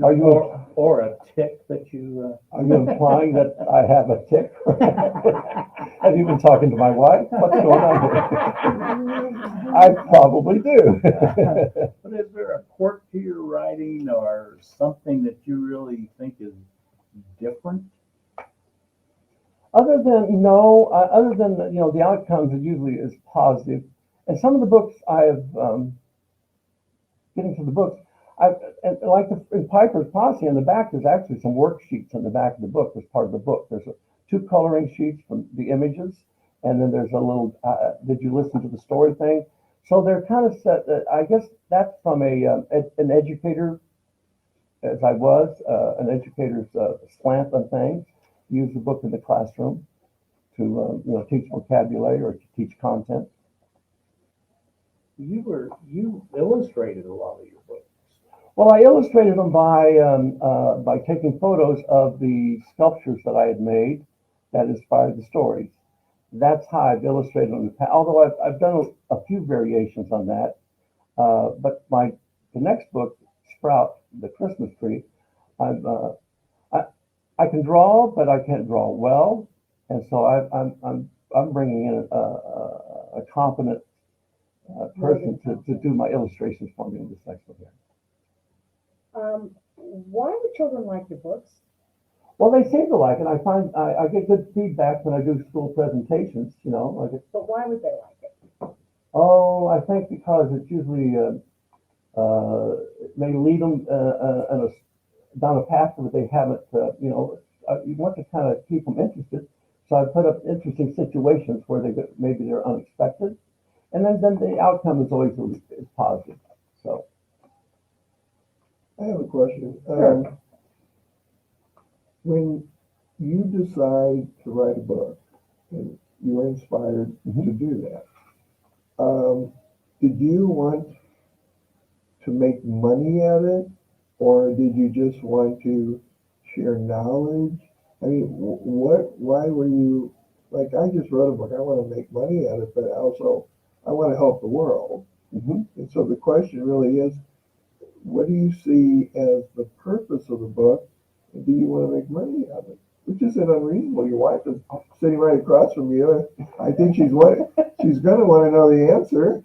Are you- or a tick that you? Are you implying that I have a tick? Have you been talking to my wife? What's going on here? I probably do. But is there a quirk to your writing, or something that you really think is different? Other than the outcomes, it usually is positive. And some of the books getting to the books, in Piper's Posse, in the back, there's actually some worksheets in the back of the book as part of the book. There's two coloring sheets from the images, and then there's a little, did you listen to the story thing? So they're kind of set, I guess that's from an educator, as I was, an educator's slant on things. Use the book in the classroom to teach vocabulary or to teach content. You illustrated a lot of your books. Well, I illustrated them by taking photos of the sculptures that I had made that inspired the stories. That's how I've illustrated them. Although I've done a few variations on that, but the next book, Sprout, the Christmas tree, I can draw, but I can't draw well, and so I'm bringing in a competent person to do my illustrations for me in this next one here. Why do children like your books? Well, they seem to like it. I find I get good feedback when I do school presentations. But why would they like it? Oh, I think because it's usually may lead them down a path that they haven't. You want to kind of keep them interested. So I put up interesting situations where maybe they're unexpected, and then the outcome is always is positive. So I have a question. Sure. When you decide to write a book, and you were inspired to do that, did you want to make money at it, or did you just want to share knowledge? I mean, why were you, like, I just wrote a book, I want to make money at it, but also I want to help the world. Mhm. And so the question really is, what do you see as the purpose of the book, and do you want to make money out of it? Which isn't unreasonable. Your wife is sitting right across from you. I think she's going to want to know the answer.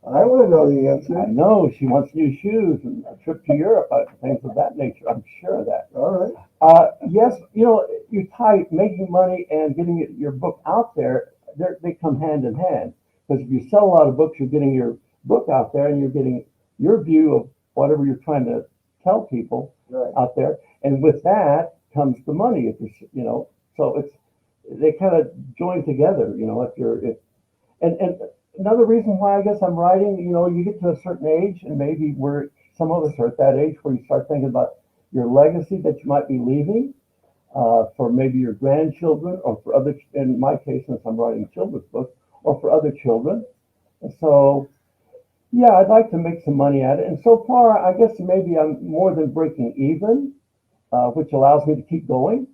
I want to know the answer. I know she wants new shoes and a trip to Europe, things of that nature. I'm sure of that. All right. Yes, you tie making money and getting your book out there. They come hand in hand. Because if you sell a lot of books, you're getting your book out there, and you're getting your view of whatever you're trying to tell people Right. out there. And with that, comes the money. If you're, so they kind of join together. And another reason why I guess I'm writing, you get to a certain age, and maybe some of us are at that age where you start thinking about your legacy that you might be leaving for maybe your grandchildren, or for other, in my case, since I'm writing children's books, or for other children. And so, yeah, I'd like to make some money at it. And so far, I guess maybe I'm more than breaking even, which allows me to keep going.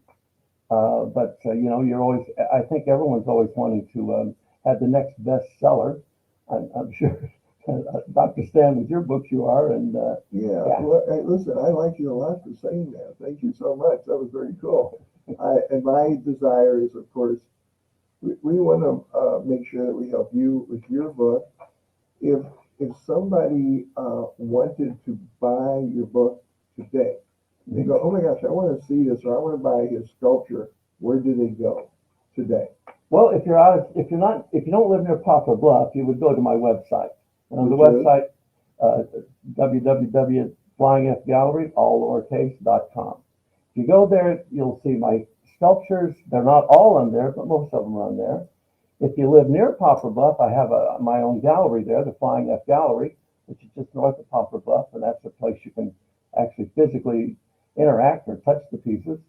But you're always, I think everyone's always wanting to have the next bestseller. I'm sure, Dr. Stan, with your books you are, and Yeah, yeah. well, hey, listen, I like you a lot for saying that. Thank you so much. That was very cool. And my desire is, of course, we want to make sure that we help you with your book. If somebody wanted to buy your book today, they go, oh my gosh, I want to see this, or I want to buy his sculpture. Where do they go today? Well, if you don't live near Poplar Bluff, you would go to my website. And on the Which is? website, www.flyingfgallery, all lowercase.com. If you go there, you'll see my sculptures. They're not all on there, but most of them are on there. If you live near Poplar Bluff, I have my own gallery there, the Flying F Gallery, which is just north of Poplar Bluff, and that's a place you can actually physically interact or touch the pieces.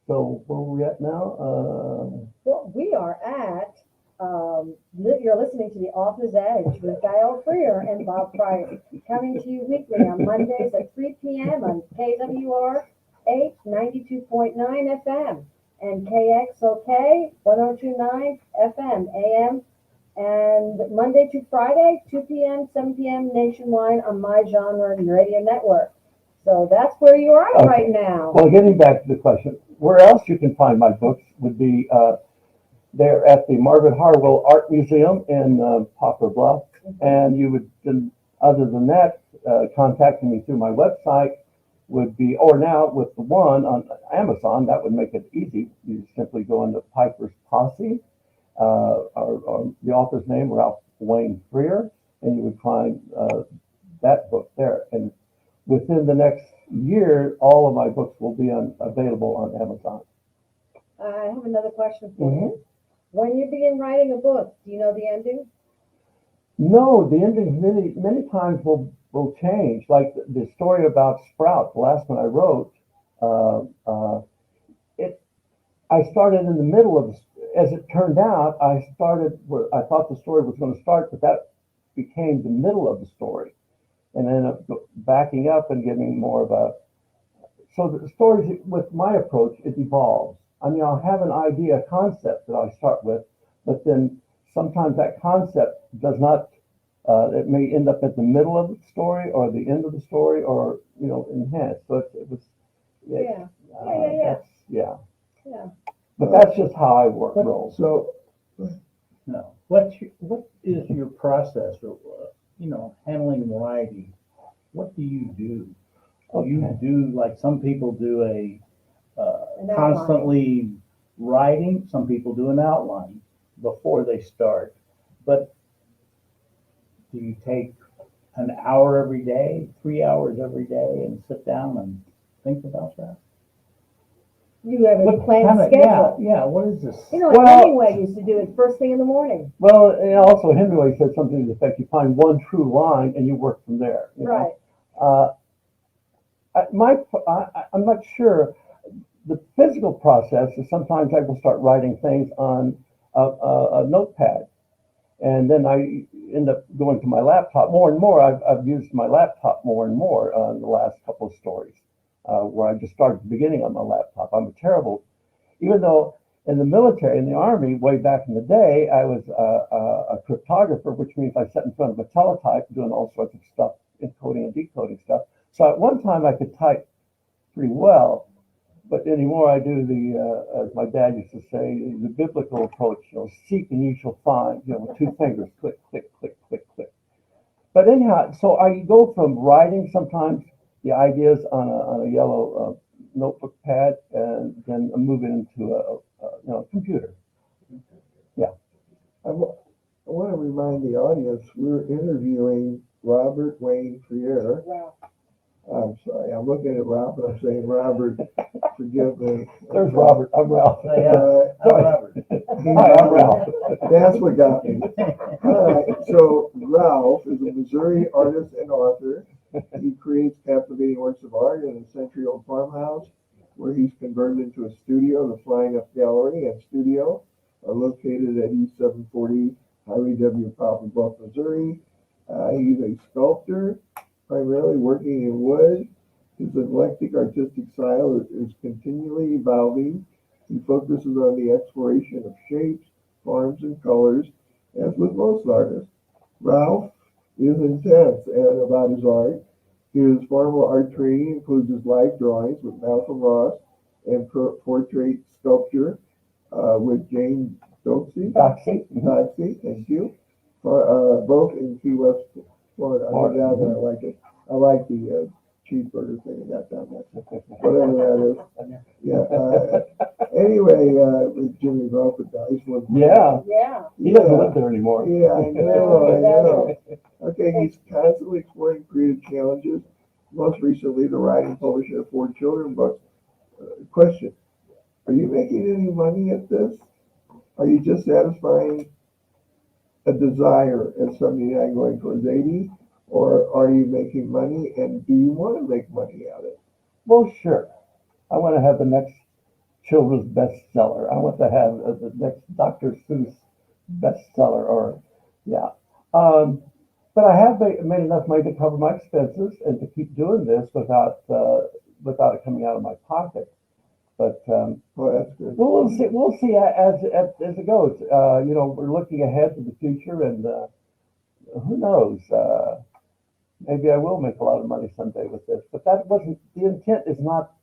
So where are we at now? Well, we are at, you're listening to The Author's Edge with Gail Freer and Bob Price, coming to you weekly on Mondays at 3 p.m. on KWR 92.9 FM and KXOK 1029 FM AM, and Monday to Friday, 2 p.m., 7 p.m. nationwide on My Genre Radio Network. So that's where you are Okay. right now. Well, getting back to the question, where else you can find my books would be there at the Margaret Harwell Art Museum in Poplar Bluff. And you would, other than that, contacting me through my website would be, or now with the one on Amazon, that would make it easy. You simply go into Piper's Posse, or the author's name, Ralph Wayne Freer, and you would find that book there. And within the next year, all of my books will be available on Amazon. I have another question for you. When you begin writing a book, do you know the ending? No, the endings many times will change. Like the story about Sprout, the last one I wrote, I started in the middle of, as it turned out, I started where I thought the story was going to start, but that became the middle of the story, and ended up backing up and getting more of a. So the stories, with my approach, it evolves. I mean, I'll have an idea, a concept that I start with, but then sometimes that concept does not. It may end up at the middle of the story or the end of the story, or enhanced. So it was. Yeah. But that's just how I roll. So, No. What is your process of, handling writing? What do you do? Do you do, like some people do An outline. constantly writing, some people do an outline before they start. But do you take an hour every day, 3 hours every day, and sit down and think about that? You have a What planned kind of, schedule. yeah, what is this? Like Hemingway used to do it first thing in the morning. Well, and also Hemingway said something to the effect: you find one true line and you work from there. Right. I'm not sure. The physical process is sometimes I will start writing things on a notepad, and then I end up going to my laptop more and more. I've used my laptop more and more on the last couple of stories, where I just started at the beginning on my laptop. I'm a terrible, even though in the military, in the Army, way back in the day, I was a cryptographer, which means I sat in front of a teletype doing all sorts of stuff, encoding and decoding stuff. So at one time I could type pretty well, but anymore I do as my dad used to say, the biblical approach, seek and you shall find, with two fingers, click, click, click, click, click. But anyhow, so I go from writing sometimes the ideas on a yellow notebook pad, and then move it into a computer. Yeah. I want to remind the audience we're interviewing Robert Wayne Freer. Wow. I'm sorry, I'm looking at Ralph and I'm saying, Robert, forgive me. There's Robert, I'm Ralph. Hi, Robert. Hi, I'm Ralph. That's what got me. All right, so Ralph is a Missouri artist and author. He creates captivating works of art in a century-old farmhouse where he's converted into a studio. The Flying Up Gallery and Studio are located at East 740 Highway W, Poplar Bluff, Missouri. He's a sculptor, primarily working in wood. His eclectic artistic style is continually evolving. He focuses on the exploration of shapes, forms, and colors, as with most artists. Ralph is intense and about his art. His formal art training includes his life drawings with Malcolm Ross and portrait sculpture with Jane Doxey, thank you. Both in Key West, Florida. I went down there, I like it. I like the cheeseburger thing I got down there. Whatever that is. Yeah. Anyway, with Jimmy Buffett, I used to live Yeah, Yeah. he doesn't live there anymore. Yeah, I know. Okay, he's constantly exploring creative challenges. Most recently, the writing publisher of 4 children books. Question: are you making any money at this? Are you just satisfying a desire at 79 going towards 80? Or are you making money, and do you want to make money at it? Well, sure. I want to have the next children's bestseller. I want to have the next Dr. Seuss bestseller, or yeah. But I have made enough money to cover my expenses and to keep doing this without it coming out of my pocket. But Well, that's good. we'll see. We'll see as it goes. We're looking ahead to the future, and who knows? Maybe I will make a lot of money someday with this. But that wasn't the intent. Is not.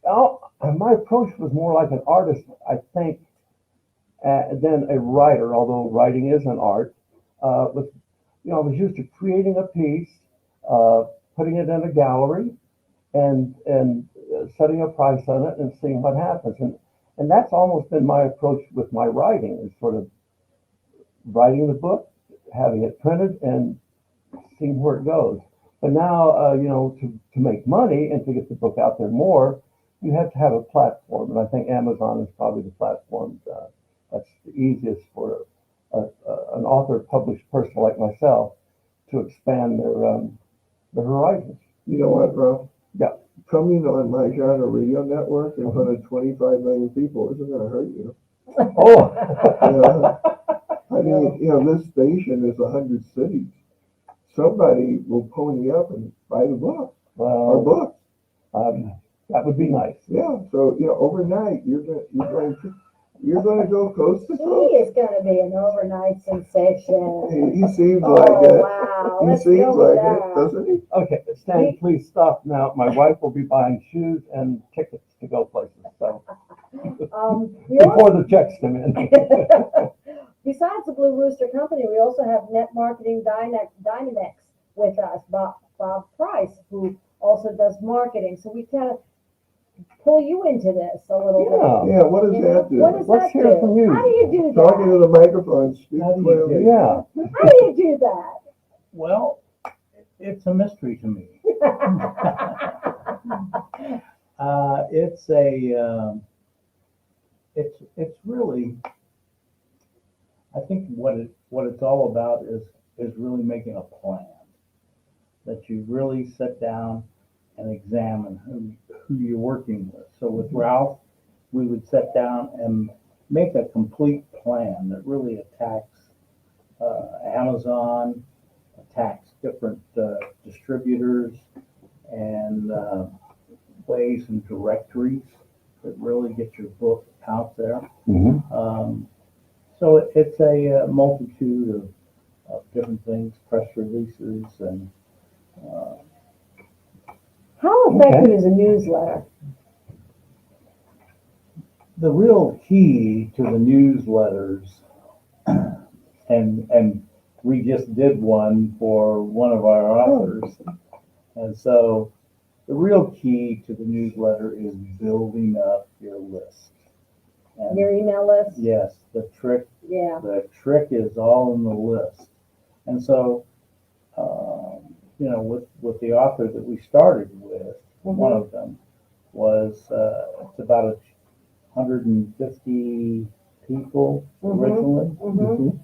Oh, my approach was more like an artist, I think, than a writer. Although writing is an art. I was used to creating a piece, putting it in a gallery, and setting a price on it and seeing what happens. And that's almost been my approach with my writing, is sort of writing the book, having it printed, and seeing where it goes. But now, to make money and to get the book out there more, you have to have a platform. And I think Amazon is probably the platform that's the easiest for an author, published person like myself to expand their horizons. You know what, Ralph? Yeah. Coming on my genre radio network in front of 25 million people isn't going to hurt you. Oh. I mean, this station is 100 cities. Somebody will pony up and buy the book or Well, books. that would be nice. Yeah. So overnight you're going to go coast to He coast. is going to be an overnight sensation. He seems Oh, like it. wow. He Let's seems go with like that. it, doesn't he? Okay, Stan, please stop now. My wife will be buying shoes and tickets to go places. So We before also, the checks come in. besides the Blue Rooster Company, we also have Net Marketing Dynamix with us, Bob Price, who also does marketing. So we kind of pull you into this a little bit. Yeah. What does that do? What does Let's that hear it from do? you. How do you do Talking to that? the microphone, speak How do you clearly. Yeah. How do you do that? Well, it's a mystery to me. It's really, I think what it's all about is really making a plan, that you really sit down and examine who you're working with. So with Ralph, we would sit down and make a complete plan that really attacks Amazon, attacks different distributors, and ways and directories that really get your book out there. Mm-hmm. So it's a multitude of different things, press releases, and How effective is a newsletter? the real key to the newsletters, and we just did one for one of our authors, and so the real key to the newsletter is building up your list. And Your email list? yes, the trick Yeah. is all in the list. And so, with the author that we started with, one of them, was it's about 150 people originally,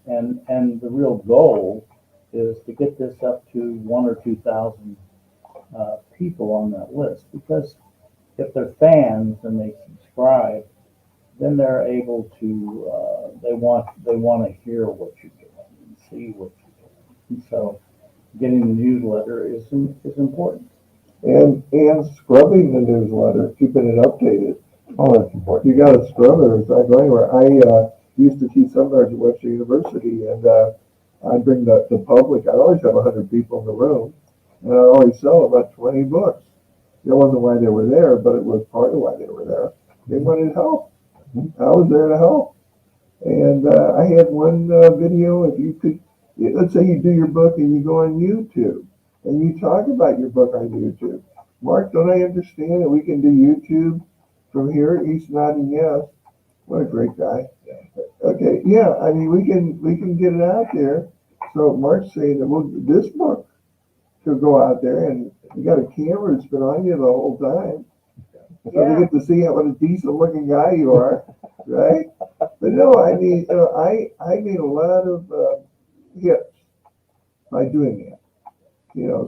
and the real goal is to get this up to 1,000 or 2,000 people on that list, because if they're fans and they subscribe, then they're able to they want to hear what you're doing and see what you're doing. And so getting the newsletter is important. And scrubbing the newsletter, keeping it updated. Oh, that's important. You got to scrub it or it's not going anywhere. I used to teach seminars at Webster University, and I'd bring the public. I'd always have 100 people in the room, and I'd always sell about 20 books. That wasn't why they were there, but it was part of why they were there. They wanted help. I was there to help. And I had one video. If you could, let's say you do your book and you go on YouTube and you talk about your book on YouTube. Mark, don't I understand that we can do YouTube from here? He's nodding yes. What a great guy. Okay, yeah. I mean, we can get it out there. So Mark's saying that this book could go out there, and you got a camera that's been on you the whole time. So they get to see what a decent looking guy you are, right? But no, I mean, I made a lot of hits by doing that.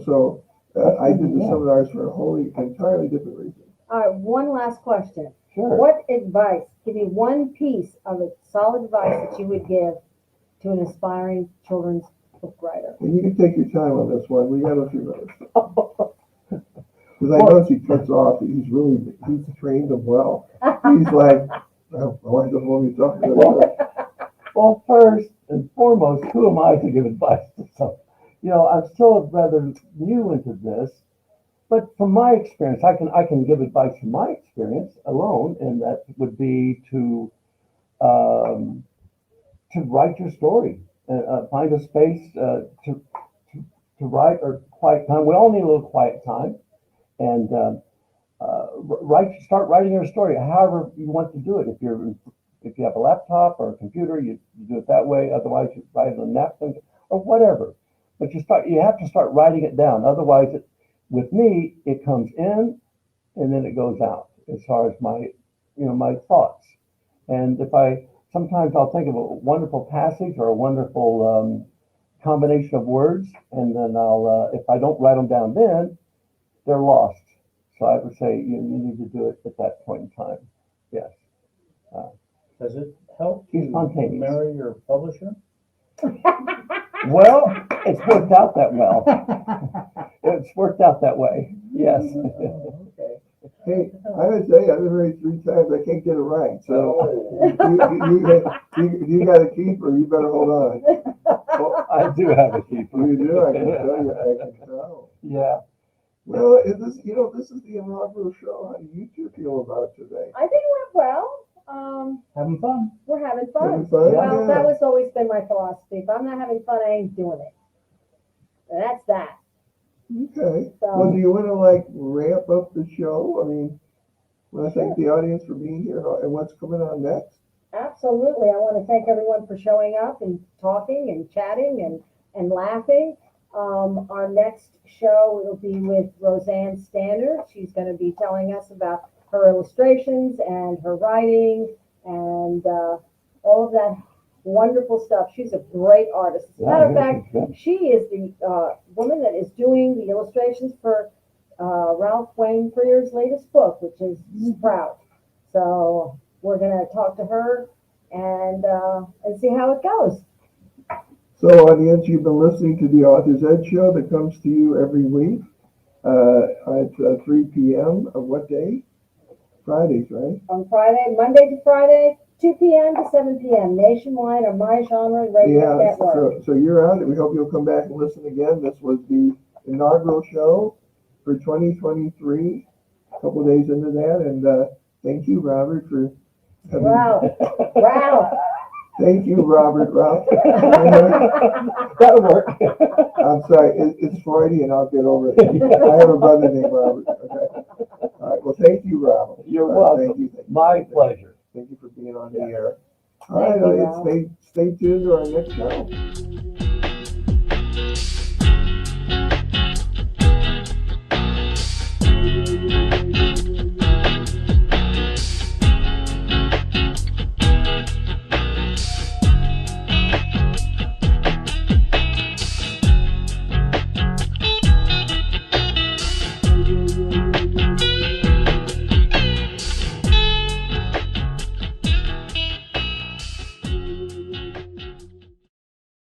So I did the seminars for a entirely different reason. All right, one last question. Sure. What advice, give me one piece of solid advice that you would give to an aspiring children's book writer? And you can take your time on this one. We got a few minutes. Because I notice he cuts off. He's trained them well. He's like, oh, I don't want me talking about. Well, first and foremost, who am I to give advice to someone? I'm still rather new into this, but from my experience, I can give advice from my experience alone, and that would be to write your story, find a space to write, or quiet time. We all need a little quiet time, and start writing your story, however you want to do it. If you have a laptop or a computer, you do it that way. Otherwise, you write it on a napkin or whatever. But you have to start writing it down. Otherwise, with me, it comes in and then it goes out as far as my thoughts. And sometimes I'll think of a wonderful passage or a wonderful combination of words, and then if I don't write them down then, they're lost. So I would say you need to do it at that point in time. Yes. Does it help He's to spontaneous. marry your publisher? Well, it's worked out that well. It's worked out that way. Yes. Okay. Hey, I would say I've been married 3 times. I can't get it right. So you got a keeper. You better hold on. Well, I do have a keeper. You do. I can tell you. I can tell. Yeah. Well, this is the inaugural show. How do you two feel about it today? I think it went well. Having fun. We're having fun. Having fun? Well, Yeah. that was always been my philosophy. If I'm not having fun, I ain't doing it. And that's that. Okay. So- Well, do you want to ramp up the show? I mean, want to thank the audience for being here and what's coming on next? Absolutely. I want to thank everyone for showing up and talking and chatting and laughing. Our next show will be with Roseanne Standard. She's going to be telling us about her illustrations and her writing and all of that wonderful stuff. She's a great artist. As a matter of fact, she is the woman that is doing the illustrations for Ralph Wayne Freer's latest book, which is Sprout. So we're going to talk to her and see how it goes. So, audience, you've been listening to the Author's Ed Show that comes to you every week at 3 p.m. of what day? Fridays, right? On Friday, Monday to Friday, 2 p.m. to 7 p.m. nationwide on My Genre Radio Network. So you're out. We hope you'll come back and listen again. This was the inaugural show for 2023. A couple of days into that, and thank you, Robert, for coming. Ralph. Thank you, Robert. Ralph. That'll work. I'm sorry, it's Freudian. I'll get over it. I have a brother named Robert. Okay. All right. Well, thank you, Robert. You're welcome. Thank you. My pleasure. Thank you for being on the air. All right, audience, stay tuned to our next show.